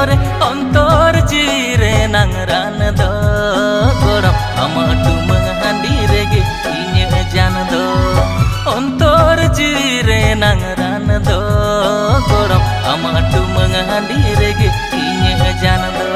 jore ontor jire nangran do goram amatu menghandire ge inya jan do ontor jire nangran do goram amatu menghandire ge inya jan do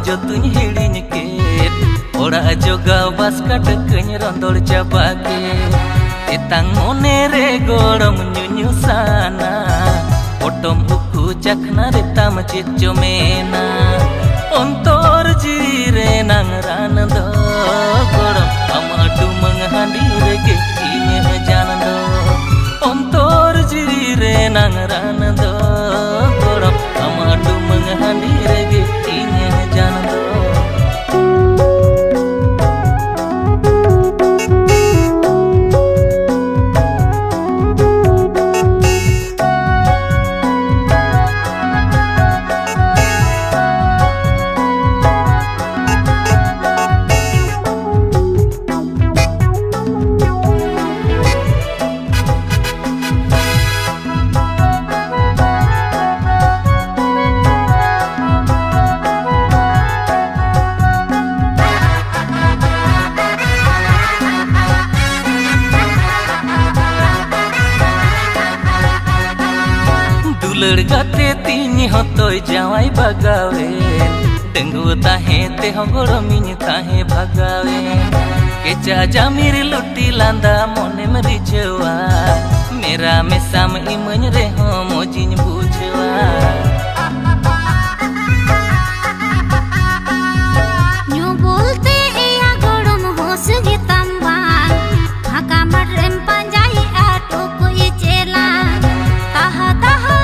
jotuny hidiny ket ora joga bas katekeny rondol cabake etang monere gorom nyunyu sana otom buku cakna retam cicomena ontor jire nangran do gorom amadu menghandire ge inya jan do ontor jire nangran do gorom amadu menghandire ge inya jan do Gate tini hotoy jawai bagawen denggu tahe te hogorominya tahe bagawen keca jamir luti landa mone meri jawa mera mesam imany reho mojin bujwa nyubulte iya gorom hos gitambang hakamat rem panjai atuku icela taha taha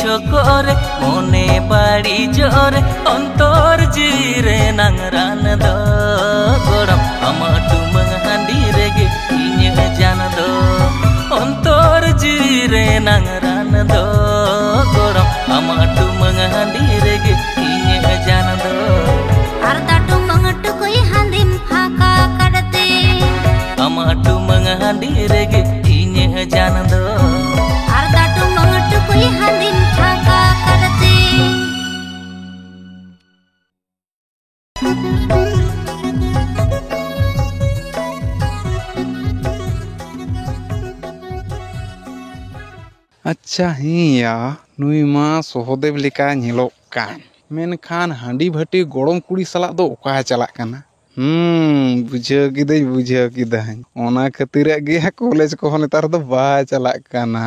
chokore mone badi jore ontor jire nangran do goram amatu menghandire ge inya jan do ontor jire nangran do goram amatu menghandire ge inya jan do artatu mangatu koi handim phaka kadate amatu menghandire ge inya jan do artatu mangatu koi handim phaka kadate अच्छा हिया नुई मा सोहदेव लेका नेलोक कान मेनखान हांडी भाटी गोड़म कुड़ी सला दो ओका चला कना बुझाव किदाई ओना खातिर गे कॉलेज को नेतार दो बा चला कना